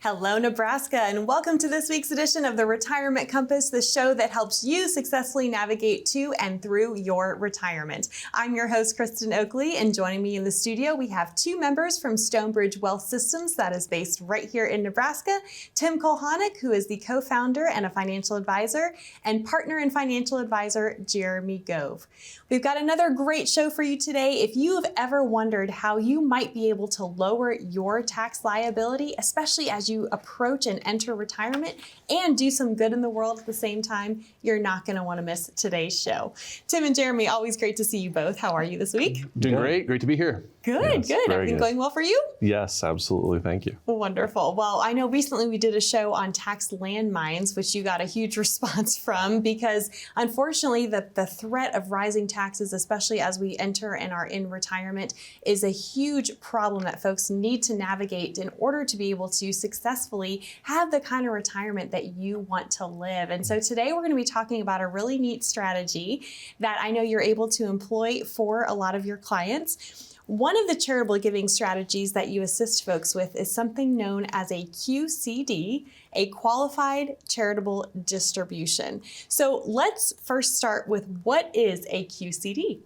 Hello, Nebraska, and welcome to this week's edition of the Retirement Compass, the show that helps you successfully navigate to and through your retirement. I'm your host, Kristen Oakley, and joining me in the studio, we have two members from Stonebridge Wealth Systems that is based right here in Nebraska, Tim Kulhanek, who is the co-founder and a financial advisor, and partner and financial advisor, Jeremy Gove. We've got another great show for you today. If you have ever wondered how you might be able to lower your tax liability, especially as you approach and enter retirement and do some good in the world at the same time, you're not going to want to miss today's show. Tim and Jeremy, always great to see you both. How are you this week? Doing great. Great to be here. Good, good. Everything going well for you? Yes, absolutely. Thank you. Wonderful. Well, I know recently we did a show on tax landmines, which you got a huge response from because unfortunately the threat of rising taxes, especially as we enter and are in retirement, is a huge problem that folks need to navigate in order to be able to successfully have the kind of retirement that you want to live. And so today we're going to be talking about a really neat strategy that I know you're able to employ for a lot of your clients. One of the charitable giving strategies that you assist folks with is something known as a QCD, a qualified charitable distribution. So let's first start with what is a QCD?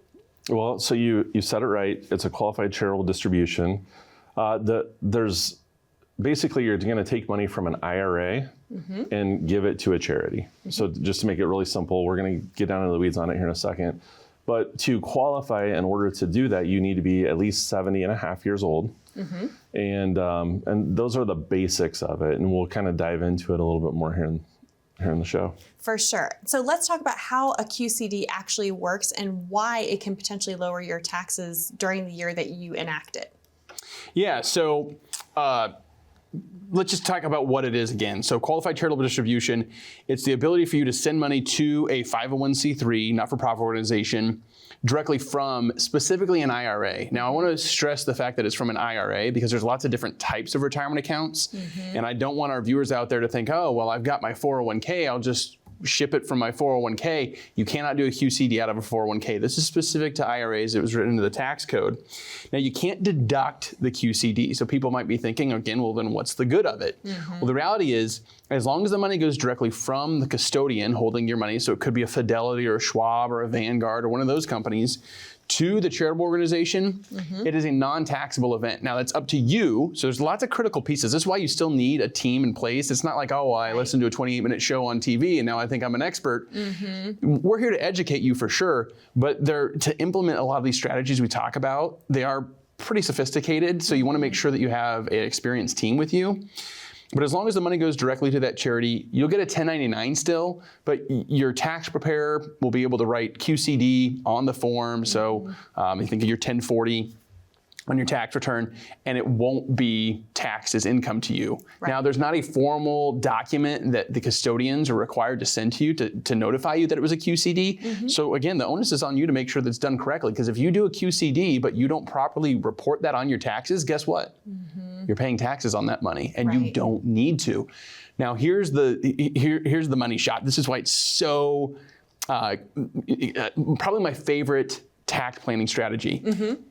Well, so you said it right. It's a qualified charitable distribution. There's basically you're going to take money from an IRA and give it to a charity. So just to make it really simple, we're going to get down into the weeds on it here in a second. But to qualify, in order to do that, you need to be at least 70 and a half years old. And those are the basics of it. And we'll kind of dive into it a little bit more here in the show. For sure. So let's talk about how a QCD actually works and why it can potentially lower your taxes during the year that you enact it. Yeah, so let's just talk about what it is again. So qualified charitable distribution, it's the ability for you to send money to a 501c3, not-for-profit organization, directly from specifically an IRA. Now, I want to stress the fact that it's from an IRA because there's lots of different types of retirement accounts. And I don't want our viewers out there to think, oh, well, I've got my 401k, I'll just ship it from my 401k. You cannot do a QCD out of a 401k. This is specific to IRAs. It was written into the tax code. Now, you can't deduct the QCD. So people might be thinking, again, well, then what's the good of it? Well, the reality is, as long as the money goes directly from the custodian holding your money, so it could be a Fidelity or a Schwab or a Vanguard or one of those companies, to the charitable organization, it is a non-taxable event. Now, that's up to you. So there's lots of critical pieces. This is why you still need a team in place. It's not like, oh, well, I listened to a 28-minute show on TV and now I think I'm an expert. We're here to educate you for sure, but to implement a lot of these strategies we talk about, they are pretty sophisticated. So you want to make sure that you have an experienced team with you. But as long as the money goes directly to that charity, you'll get a 1099 still, but your tax preparer will be able to write QCD on the form. So you think of your 1040 on your tax return, and it won't be taxed as income to you. Now, there's not a formal document that the custodians are required to send to you to notify you that it was a QCD. So again, the onus is on you to make sure that's done correctly, because if you do a QCD, but you don't properly report that on your taxes, guess what? You're paying taxes on that money, and you don't need to. Now, here's the money shot. This is why it's so, probably my favorite tax planning strategy.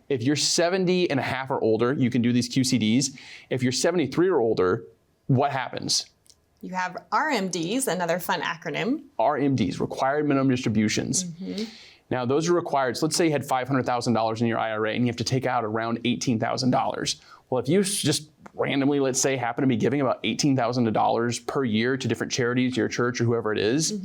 If you're 70 and a half or older, you can do these QCDs. If you're 73 or older, what happens? You have RMDs, another fun acronym. RMDs, required minimum distributions. Now, those are required. So let's say you had $500,000 in your IRA and you have to take out around $18,000. Well, if you just randomly, let's say, happen to be giving about $18,000 per year to different charities, your church or whoever it is,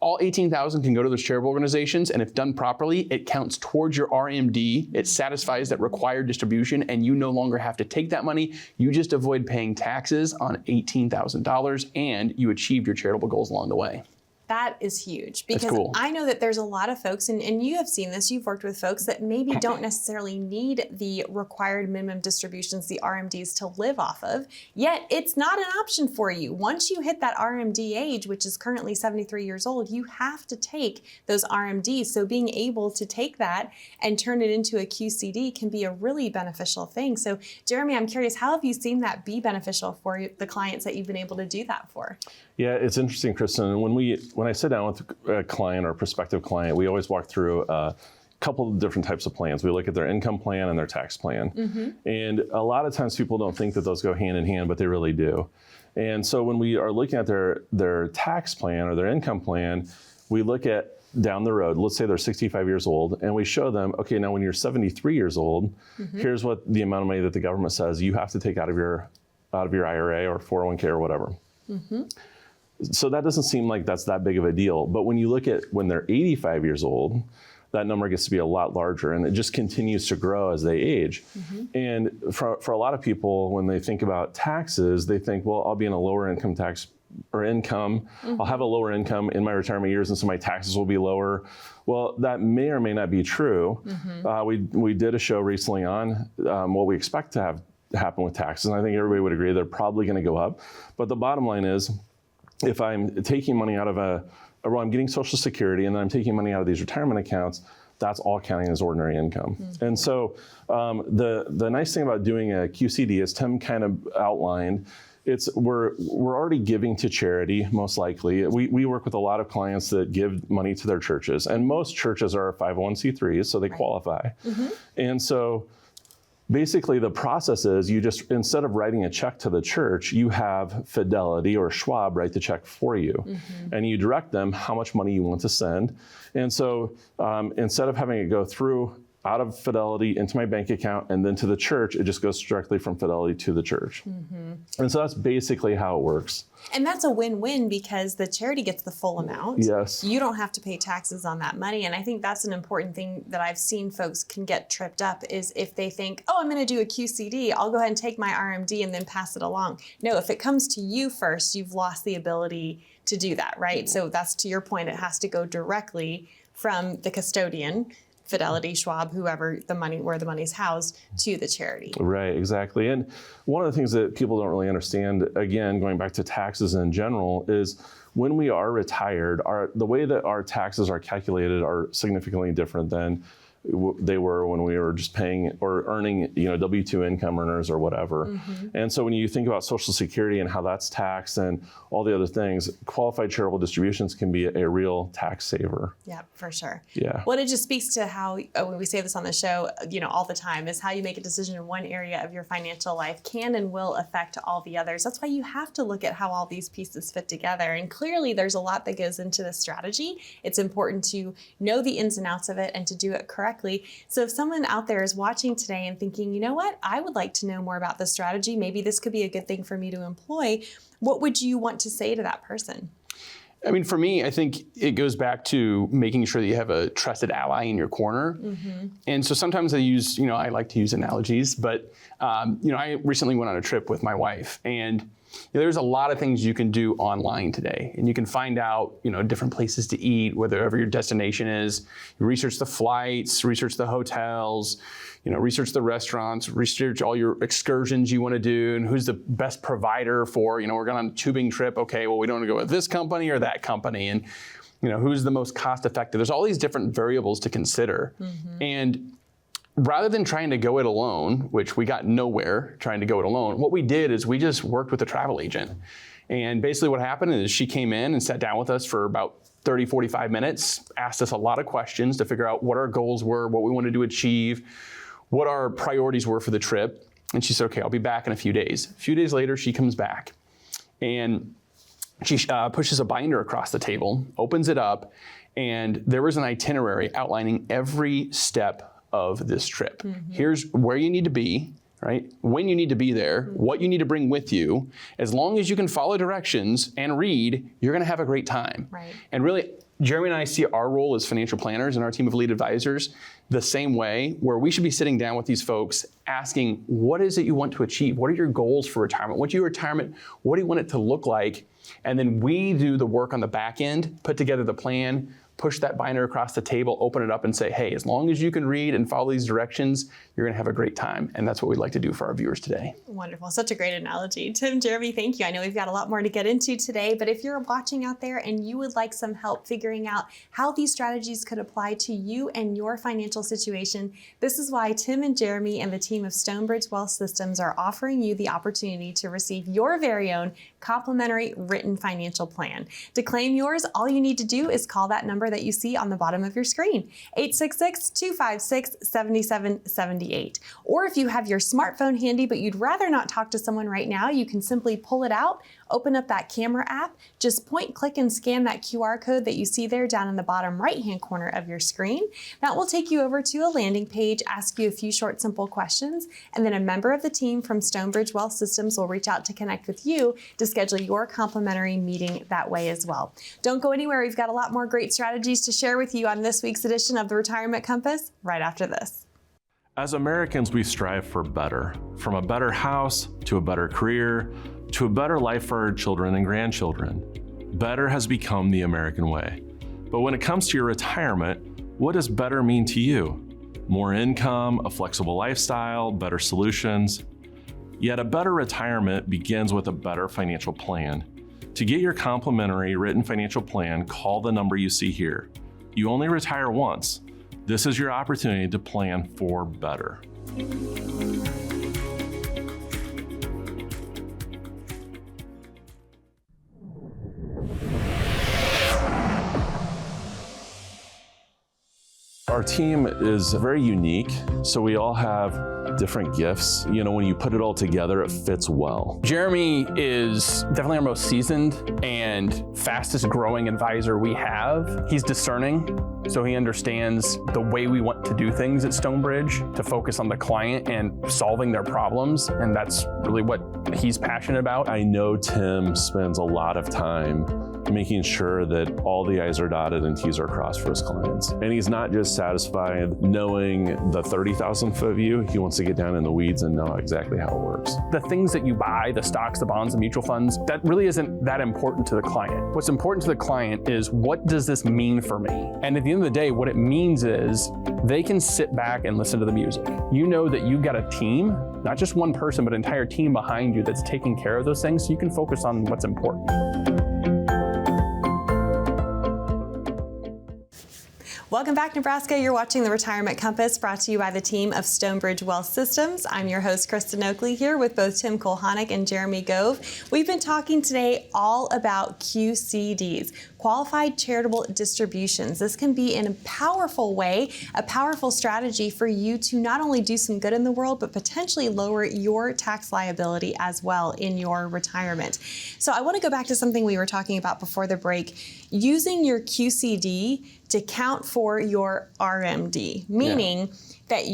all $18,000 can go to those charitable organizations, and if done properly, it counts towards your RMD. It satisfies that required distribution, and you no longer have to take that money. You just avoid paying taxes on $18,000, and you achieved your charitable goals along the way. That is huge because cool. I know that there's a lot of folks, and you have seen this, you've worked with folks that maybe don't necessarily need the required minimum distributions, the RMDs, to live off of, yet it's not an option for you. Once you hit that RMD age, which is currently 73 years old, you have to take those RMDs. So being able to take that and turn it into a QCD can be a really beneficial thing. So Jeremy, I'm curious, how have you seen that be beneficial for the clients that you've been able to do that for? Yeah, it's interesting, Kristen. When I sit down with a client or a prospective client, we always walk through couple of different types of plans. We look at their income plan and their tax plan. And a lot of times people don't think that those go hand in hand, but they really do. And so when we are looking at their tax plan or their income plan, we look at down the road, let's say they're 65 years old, and we show them, okay, now when you're 73 years old, here's what the amount of money that the government says you have to take out of your IRA or 401k or whatever. So that doesn't seem like that's that big of a deal. But when you look at when they're 85 years old, that number gets to be a lot larger, and it just continues to grow as they age. And for a lot of people, when they think about taxes, they think, well, I'll be in a lower income tax or income. I'll have a lower income in my retirement years, and so my taxes will be lower. Well, that may or may not be true. We did a show recently on what we expect to have happen with taxes, and I think everybody would agree they're probably going to go up. But the bottom line is, if I'm taking money out of well, I'm getting Social Security, and then I'm taking money out of these retirement accounts, that's all counting as ordinary income. And so the nice thing about doing a QCD, as Tim kind of outlined, we're already giving to charity, most likely. We work with a lot of clients that give money to their churches, and most churches are 501c3s, so they qualify. And so basically the process is you just, instead of writing a check to the church, you have Fidelity or Schwab write the check for you. And you direct them how much money you want to send. And so instead of having it go through out of Fidelity into my bank account and then to the church, it just goes directly from Fidelity to the church. And so that's basically how it works. And that's a win-win because the charity gets the full amount. Yes. You don't have to pay taxes on that money. And I think that's an important thing that I've seen folks can get tripped up is if they think, oh, I'm going to do a QCD, I'll go ahead and take my RMD and then pass it along. No, if it comes to you first, you've lost the ability to do that, right? So that's to your point, it has to go directly from the custodian, Fidelity, Schwab, whoever where the money's housed, to the charity. Right, exactly. And one of the things that people don't really understand, again, going back to taxes in general, is when we are retired, the way that our taxes are calculated are significantly different than they were when we were just paying or earning, W-2 income earners or whatever. And so when you think about Social Security and how that's taxed and all the other things, qualified charitable distributions can be a real tax saver. Yeah, for sure. Yeah. Well, it just speaks to how, when we say this on the show, all the time, is how you make a decision in one area of your financial life can and will affect all the others. That's why you have to look at how all these pieces fit together. And clearly there's a lot that goes into this strategy. It's important to know the ins and outs of it and to do it correctly. So if someone out there is watching today and thinking, you know what, I would like to know more about this strategy, maybe this could be a good thing for me to employ, what would you want to say to that person? I mean, for me, I think it goes back to making sure that you have a trusted ally in your corner. And so sometimes I like to use analogies, but, I recently went on a trip with my wife, and there's a lot of things you can do online today, and you can find out, different places to eat, wherever your destination is. You research the flights, research the hotels, research the restaurants, research all your excursions you want to do, and who's the best provider for, we're going on a tubing trip. Okay, well, we don't want to go with this company or that company, and who's the most cost effective. There's all these different variables to consider, and rather than trying to go it alone, which we got nowhere trying to go it alone, what we did is we just worked with a travel agent. And basically what happened is she came in and sat down with us for about 30, 45 minutes, asked us a lot of questions to figure out what our goals were, what we wanted to achieve, what our priorities were for the trip. And she said, okay, I'll be back in a few days. A few days later, she comes back and she pushes a binder across the table, opens it up, and there was an itinerary outlining every step of this trip. Here's where you need to be, right? When you need to be there, what you need to bring with you. As long as you can follow directions and read, you're going to have a great time. Right. And really, Jeremy and I see our role as financial planners and our team of lead advisors the same way, where we should be sitting down with these folks asking, what is it you want to achieve? What are your goals for retirement? What's your retirement? What do you want it to look like? And then we do the work on the back end, put together the plan, push that binder across the table, open it up and say, hey, as long as you can read and follow these directions, you're going to have a great time. And that's what we'd like to do for our viewers today. Wonderful. Such a great analogy. Tim, Jeremy, thank you. I know we've got a lot more to get into today, but if you're watching out there and you would like some help figuring out how these strategies could apply to you and your financial situation, this is why Tim and Jeremy and the team of Stonebridge Wealth Systems are offering you the opportunity to receive your very own complimentary written financial plan. To claim yours, all you need to do is call that number that you see on the bottom of your screen, 866-256-7778. Or if you have your smartphone handy but you'd rather not talk to someone right now, you can simply pull it out, open up that camera app, just point, click, and scan that QR code that you see there down in the bottom right-hand corner of your screen. That will take you over to a landing page, ask you a few short, simple questions, and then a member of the team from Stonebridge Wealth Systems will reach out to connect with you to schedule your complimentary meeting that way as well. Don't go anywhere. We've got a lot more great strategies to share with you on this week's edition of the Retirement Compass right after this. As Americans, we strive for better, from a better house to a better career to a better life for our children and grandchildren. Better has become the American way. But when it comes to your retirement, what does better mean to you? More income, a flexible lifestyle, better solutions? Yet a better retirement begins with a better financial plan. To get your complimentary written financial plan, call the number you see here. You only retire once. This is your opportunity to plan for better. Our team is very unique, so we all have different gifts. You know, when you put it all together, it fits well. Jeremy is definitely our most seasoned and fastest growing advisor we have. He's discerning, so he understands the way we want to do things at Stonebridge, to focus on the client and solving their problems, and that's really what he's passionate about. I know Tim spends a lot of time making sure that all the I's are dotted and T's are crossed for his clients. And he's not just satisfied knowing the 30,000-foot view, he wants to get down in the weeds and know exactly how it works. The things that you buy, the stocks, the bonds, the mutual funds, that really isn't that important to the client. What's important to the client is, what does this mean for me? And at the end of the day, what it means is they can sit back and listen to the music. You know that you've got a team, not just one person, but an entire team behind you that's taking care of those things, so you can focus on what's important. Welcome back, Nebraska. You're watching the Retirement Compass, brought to you by the team of Stonebridge Wealth Systems. I'm your host, Kristen Oakley, here with both Tim Kulhanek and Jeremy Gove. We've been talking today all about QCDs, qualified charitable distributions. This can be in a powerful way, a powerful strategy for you to not only do some good in the world, but potentially lower your tax liability as well in your retirement. So I want to go back to something we were talking about before the break, using your QCD to count for your RMD, meaning that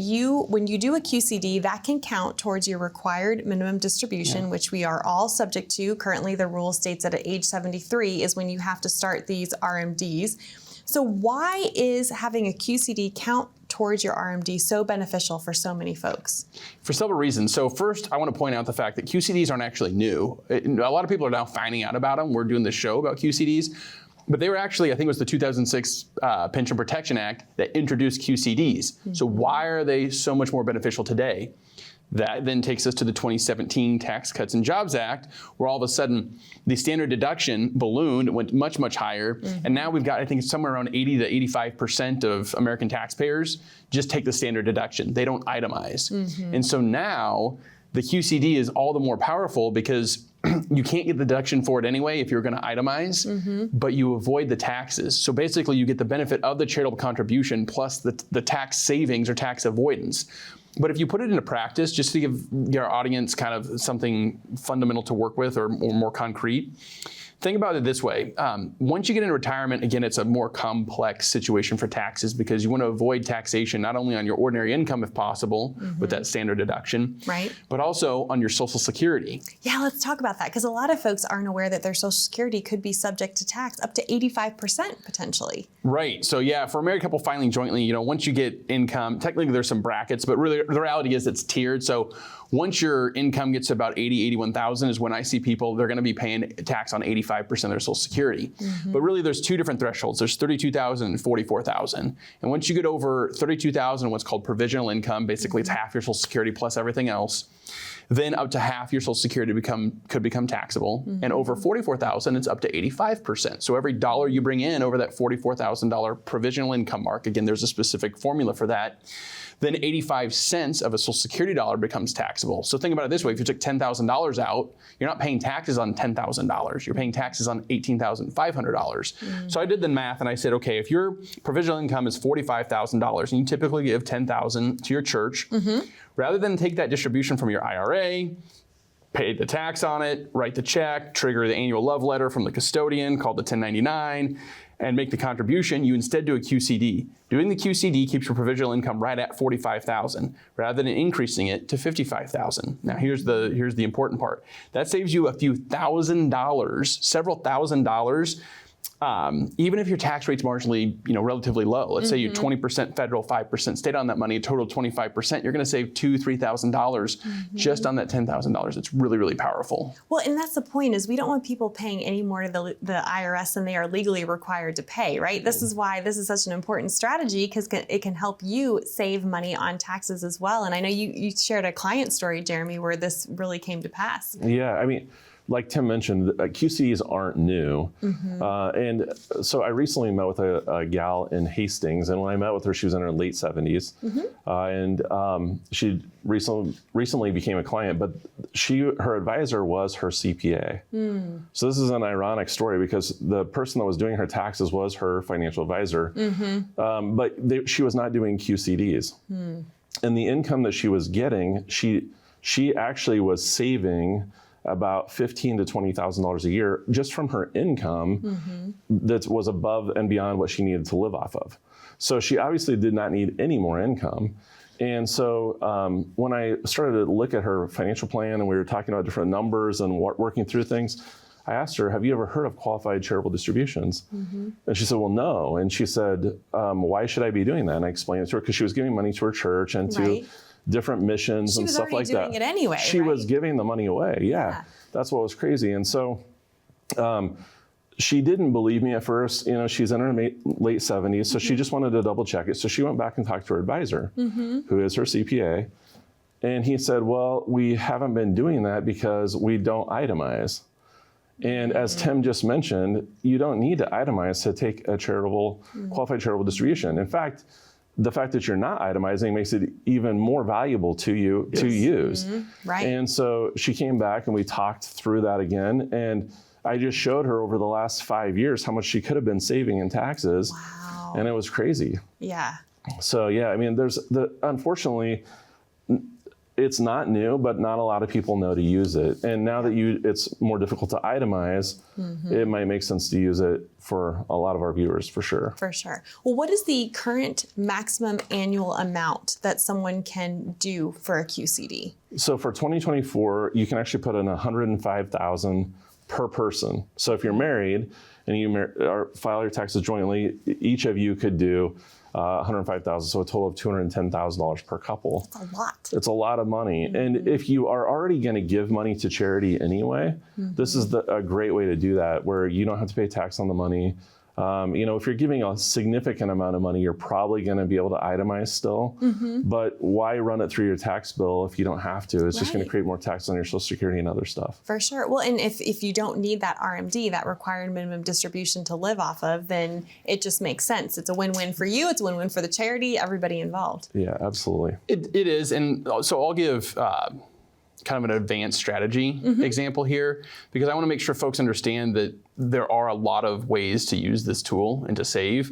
when you do a QCD, that can count towards your required minimum distribution, which we are all subject to. Currently, the rule states that at age 73 is when you have to start these RMDs. So why is having a QCD count towards your RMD so beneficial for so many folks? For several reasons. So first, I want to point out the fact that QCDs aren't actually new. A lot of people are now finding out about them. We're doing this show about QCDs. But they were actually, I think it was the 2006 Pension Protection Act that introduced QCDs. Mm-hmm. So why are they so much more beneficial today? That then takes us to the 2017 Tax Cuts and Jobs Act, where all of a sudden the standard deduction ballooned, went much, much higher. Mm-hmm. And now we've got, I think, somewhere around 80 to 85% of American taxpayers just take the standard deduction. They don't itemize. Mm-hmm. And so now the QCD is all the more powerful because you can't get the deduction for it anyway if you're going to itemize, but you avoid the taxes. So basically you get the benefit of the charitable contribution plus the tax savings or tax avoidance. But if you put it into practice, just to give your audience kind of something fundamental to work with or more concrete, think about it this way. Once you get into retirement, again, it's a more complex situation for taxes because you want to avoid taxation not only on your ordinary income if possible with that standard deduction, but also on your Social Security. Yeah, let's talk about that because a lot of folks aren't aware that their Social Security could be subject to tax up to 85% potentially. Right. So yeah, for a married couple filing jointly, once you get income, technically there's some brackets, but really the reality is it's tiered. So once your income gets to about 80, 81,000 is when I see people, they're going to be paying tax on 85% of their Social Security. But really there's two different thresholds. There's 32,000 and 44,000. And once you get over 32,000, what's called provisional income, basically it's half your Social Security plus everything else, Then up to half your Social Security could become taxable. And over $44,000, it's up to 85%. So every dollar you bring in over that $44,000 provisional income mark, again, there's a specific formula for that, then 85 cents of a Social Security dollar becomes taxable. So think about it this way. If you took $10,000 out, you're not paying taxes on $10,000. You're paying taxes on $18,500. So I did the math and I said, okay, if your provisional income is $45,000 and you typically give $10,000 to your church, rather than take that distribution from your IRA, pay the tax on it, write the check, trigger the annual love letter from the custodian called the 1099, and make the contribution, you instead do a QCD. Doing the QCD keeps your provisional income right at $45,000 rather than increasing it to $55,000. Now here's the important part. That saves you a few $1,000s, several $1,000s, even if your tax rate's marginally, relatively low. Let's say you're 20% federal, 5% state on that money, a total of 25%, you're going to save $2,000, $3,000 just on that $10,000. It's really, really powerful. Well, and that's the point, is we don't want people paying any more to the IRS than they are legally required to pay, right? This is why this is such an important strategy, because it can help you save money on taxes as well. And I know you shared a client story, Jeremy, where this really came to pass. Yeah, I mean, like Tim mentioned, QCDs aren't new. And so I recently met with a gal in Hastings, and when I met with her, she was in her late 70s. And she recently became a client, but her advisor was her CPA. So this is an ironic story, because the person that was doing her taxes was her financial advisor, but she was not doing QCDs. And the income that she was getting, she actually was saving about $15,000 to $20,000 a year just from her income that was above and beyond what she needed to live off of. So she obviously did not need any more income. And so when I started to look at her financial plan and we were talking about different numbers and working through things, I asked her, have you ever heard of qualified charitable distributions? And she said, well, no. And she said, why should I be doing that? And I explained it to her, because she was giving money to her church and to different missions and stuff like that. She was already doing it anyway, She was giving the money away. Yeah. That's what was crazy. And so she didn't believe me at first. She's in her late 70s, so she just wanted to double check it. So she went back and talked to her advisor, who is her CPA. And he said, well, we haven't been doing that because we don't itemize. And as Tim just mentioned, you don't need to itemize to take a qualified charitable distribution. In fact, the fact that you're not itemizing makes it even more valuable to you to use. Right. And so she came back and we talked through that again. And I just showed her over the last 5 years how much she could have been saving in taxes. Wow. And it was crazy. Yeah. So yeah, I mean, unfortunately, it's not new, but not a lot of people know to use it. And now that it's more difficult to itemize, it might make sense to use it for a lot of our viewers, for sure. For sure. Well, what is the current maximum annual amount that someone can do for a QCD? So for 2024, you can actually put in $105,000 per person. So if you're married and you file your taxes jointly, each of you could do $105,000, so a total of $210,000 per couple. That's a lot. It's a lot of money. And if you are already going to give money to charity anyway, this is a great way to do that, where you don't have to pay tax on the money. If you're giving a significant amount of money, you're probably going to be able to itemize still. But why run it through your tax bill if you don't have to? It's just going to create more tax on your Social Security and other stuff. For sure. Well, and if you don't need that RMD, that required minimum distribution to live off of, then it just makes sense. It's a win-win for you. It's a win-win for the charity, everybody involved. Yeah, absolutely. It is. And so I'll give kind of an advanced strategy example here, because I want to make sure folks understand that there are a lot of ways to use this tool and to save.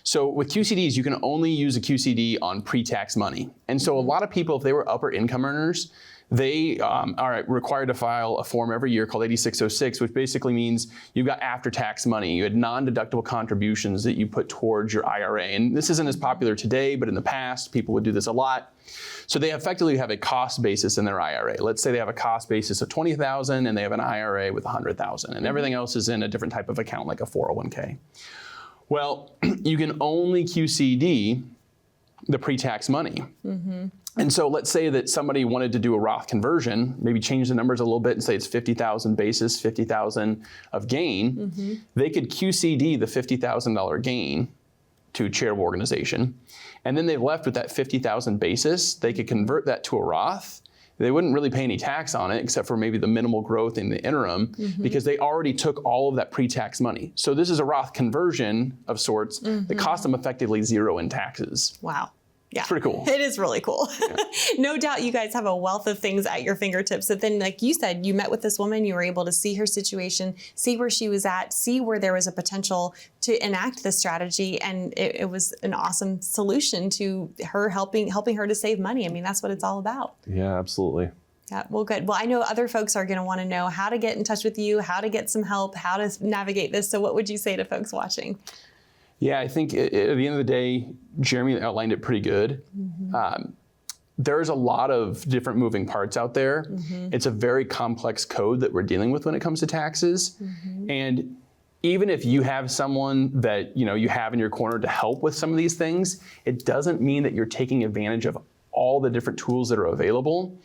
So with QCDs, you can only use a QCD on pre-tax money. And so a lot of people, if they were upper income earners, they are required to file a form every year called 8606, which basically means you've got after-tax money. You had non-deductible contributions that you put towards your IRA. And this isn't as popular today, but in the past, people would do this a lot. So they effectively have a cost basis in their IRA. Let's say they have a cost basis of $20,000 and they have an IRA with $100,000, and everything else is in a different type of account, like a 401k. Well, you can only QCD the pre-tax money. And so let's say that somebody wanted to do a Roth conversion, maybe change the numbers a little bit and say it's 50,000 basis, 50,000 of gain. They could QCD the $50,000 gain to a charitable organization. And then they left with that 50,000 basis. They could convert that to a Roth. they wouldn't really pay any tax on it except for maybe the minimal growth in the interim because they already took all of that pre-tax money. So this is a Roth conversion of sorts that cost them effectively zero in taxes. Wow. Yeah. It's pretty cool. It is really cool. Yeah. No doubt you guys have a wealth of things at your fingertips. But then, like you said, you met with this woman, you were able to see her situation, see where she was at, see where there was a potential to enact this strategy. And it was an awesome solution to her helping her to save money. I mean, that's what it's all about. Yeah, absolutely. Yeah, well, good. Well, I know other folks are going to want to know how to get in touch with you, how to get some help, how to navigate this. So what would you say to folks watching? Yeah, I think at the end of the day, Jeremy outlined it pretty good. There's a lot of different moving parts out there. It's a very complex code that we're dealing with when it comes to taxes. And even if you have someone that you have in your corner to help with some of these things, it doesn't mean that you're taking advantage of all the different tools that are available.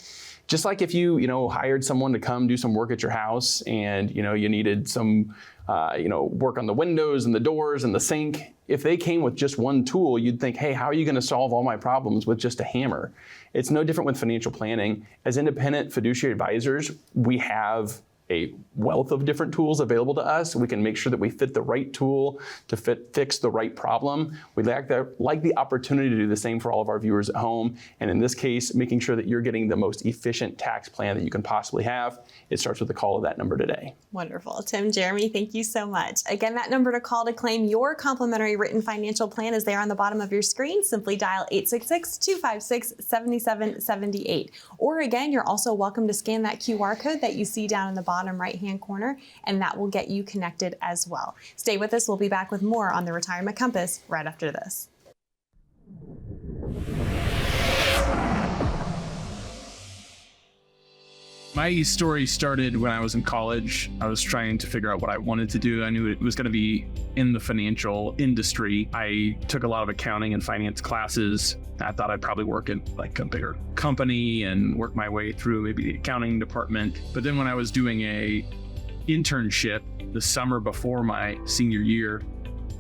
Just like if you hired someone to come do some work at your house and you needed some work on the windows and the doors and the sink. If they came with just one tool, you'd think, hey, how are you going to solve all my problems with just a hammer? It's no different with financial planning. As independent fiduciary advisors, we have a wealth of different tools available to us. We can make sure that we fit the right tool to fix the right problem. We'd like the opportunity to do the same for all of our viewers at home. And in this case, making sure that you're getting the most efficient tax plan that you can possibly have. It starts with a call of that number today. Wonderful. Tim, Jeremy, thank you so much. Again, that number to call to claim your complimentary written financial plan is there on the bottom of your screen. Simply dial 866-256-7778. Or again, you're also welcome to scan that QR code that you see down in the bottom right-hand corner, and that will get you connected as well. Stay with us. We'll be back with more on the Retirement Compass right after this. My story started when I was in college. I was trying to figure out what I wanted to do. I knew it was going to be in the financial industry. I took a lot of accounting and finance classes. I thought I'd probably work in like a bigger company and work my way through maybe the accounting department. But then when I was doing a internship the summer before my senior year,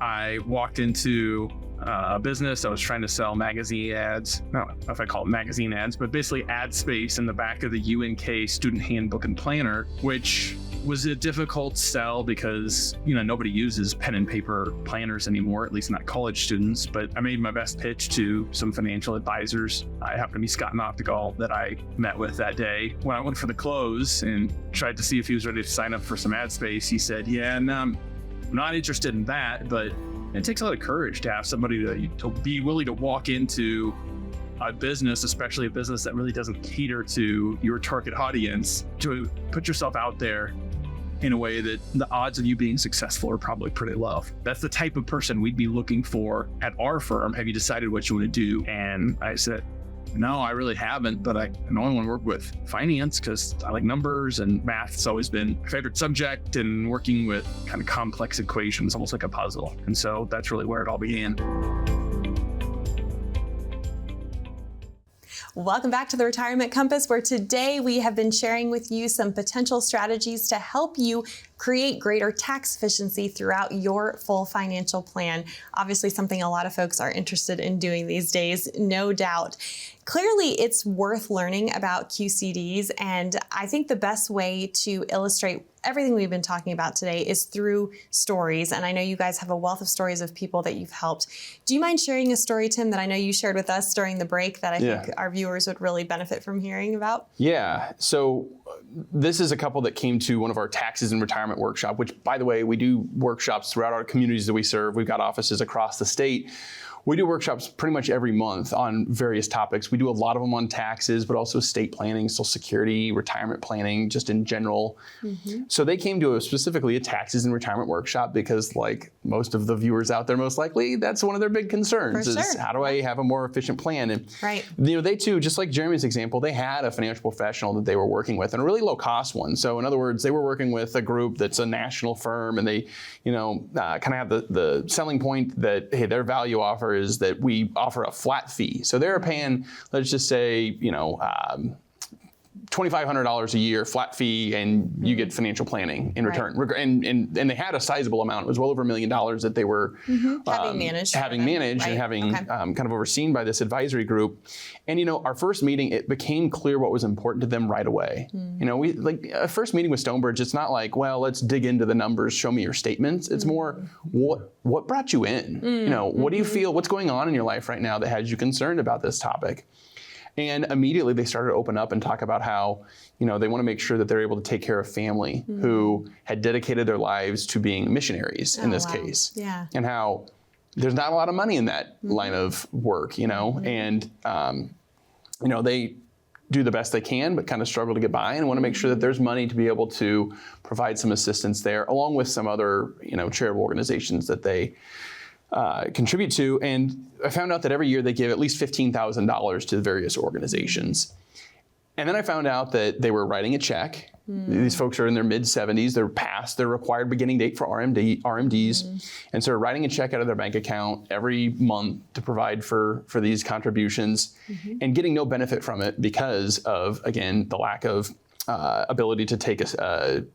I walked into a business. I was trying to sell magazine ads. I don't know if I call it magazine ads, but basically ad space in the back of the UNK student handbook and planner, which was a difficult sell because, nobody uses pen and paper planners anymore, at least not college students. But I made my best pitch to some financial advisors. I happened to be Scott Noctegal that I met with that day. When I went for the close and tried to see if he was ready to sign up for some ad space, he said, yeah, no, I'm not interested in that, but it takes a lot of courage to have somebody to be willing to walk into a business, especially a business that really doesn't cater to your target audience, to put yourself out there in a way that the odds of you being successful are probably pretty low. That's the type of person we'd be looking for at our firm. Have you decided what you want to do? And I said, no, I really haven't, but I only want to work with finance because I like numbers and math's always been my favorite subject, and working with kind of complex equations, almost like a puzzle. And so that's really where it all began. Welcome back to the Retirement Compass, where today we have been sharing with you some potential strategies to help you create greater tax efficiency throughout your full financial plan. Obviously, something a lot of folks are interested in doing these days, no doubt. Clearly, it's worth learning about QCDs, and I think the best way to illustrate everything we've been talking about today is through stories. And I know you guys have a wealth of stories of people that you've helped. Do you mind sharing a story, Tim, that I know you shared with us during the break that I think our viewers would really benefit from hearing about? Yeah. So this is a couple that came to one of our taxes and retirement workshop, which, by the way, we do workshops throughout our communities that we serve. We've got offices across the state. We do workshops pretty much every month on various topics. We do a lot of them on taxes, but also estate planning, Social Security, retirement planning, just in general. So they came to specifically a taxes and retirement workshop because, like most of the viewers out there, most likely, that's one of their big concerns is how do I have a more efficient plan? And they too, just like Jeremy's example, they had a financial professional that they were working with, and a really low cost one. So in other words, they were working with a group that's a national firm, and they, kind of have the selling point that, hey, their value offer is that we offer a flat fee. So they're paying, let's just say, $2,500 a year flat fee, and you get financial planning in return. And they had a sizable amount. It was well over $1 million that they were having managed and having kind of overseen by this advisory group. And our first meeting, it became clear what was important to them right away. We like a first meeting with Stonebridge. It's not like, well, let's dig into the numbers, show me your statements. It's more, what brought you in? What do you feel? What's going on in your life right now that has you concerned about this topic? And immediately they started to open up and talk about how, they want to make sure that they're able to take care of family who had dedicated their lives to being missionaries in this case. Yeah. And how there's not a lot of money in that line of work, and, they do the best they can, but kind of struggle to get by, and want to make sure that there's money to be able to provide some assistance there, along with some other, charitable organizations that they contribute to. And I found out that every year they give at least $15,000 to the various organizations. And then I found out that they were writing a check. These folks are in their mid-70s. They're past their required beginning date for RMDs. And so they're writing a check out of their bank account every month to provide for these contributions and getting no benefit from it because of, again, the lack of ability to take a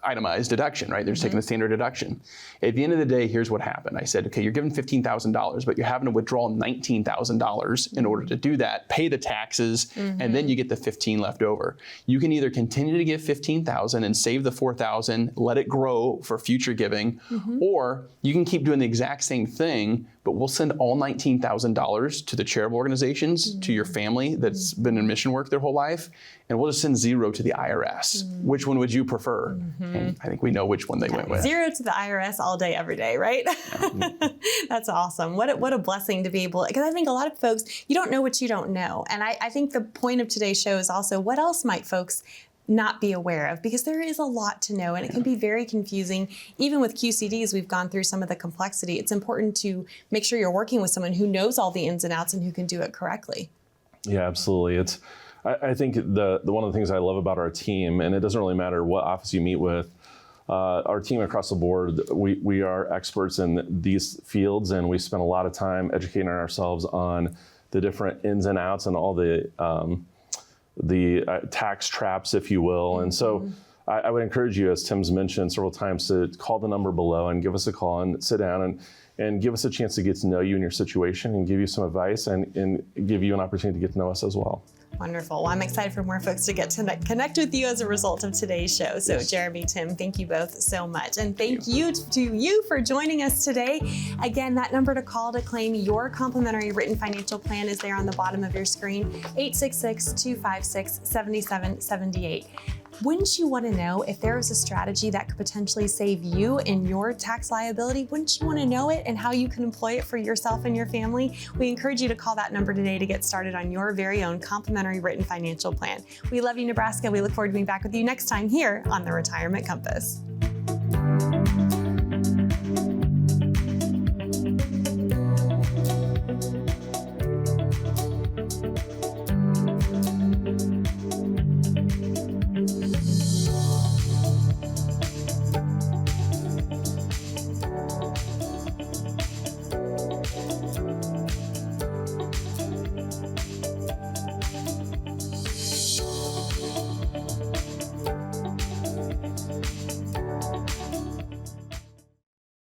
itemized deduction, right? They're just taking the standard deduction. At the end of the day, here's what happened. I said, okay, you're given $15,000, but you're having to withdraw $19,000 in order to do that, pay the taxes, and then you get the 15 left over. You can either continue to give $15,000 and save the $4,000, let it grow for future giving, or you can keep doing the exact same thing, but we'll send all $19,000 to the charitable organizations, to your family that's been in mission work their whole life, and we'll just send $0 to the IRS. Which one would you prefer? And I think we know which one they went with. $0 to the IRS all day, every day, right? That's awesome. What a blessing to be able, because I think a lot of folks, you don't know what you don't know. And I think the point of today's show is also, what else might folks not be aware of? Because there is a lot to know, and it can be very confusing. Even with QCDs, we've gone through some of the complexity. It's important to make sure you're working with someone who knows all the ins and outs and who can do it correctly. Yeah, absolutely. I think the one of the things I love about our team, and it doesn't really matter what office you meet with, our team across the board, we are experts in these fields, and we spend a lot of time educating ourselves on the different ins and outs and all the tax traps, if you will. And so I would encourage you, as Tim's mentioned several times, to call the number below and give us a call and sit down and give us a chance to get to know you and your situation and give you some advice and give you an opportunity to get to know us as well. Wonderful. Well, I'm excited for more folks to get to connect with you as a result of today's show. So Jeremy, Tim, thank you both so much. And thank you to you for joining us today. Again, that number to call to claim your complimentary written financial plan is there on the bottom of your screen, 866-256-7778. Wouldn't you want to know if there is a strategy that could potentially save you in your tax liability? Wouldn't you want to know it and how you can employ it for yourself and your family? We encourage you to call that number today to get started on your very own complimentary written financial plan. We love you, Nebraska. We look forward to being back with you next time here on the Retirement Compass.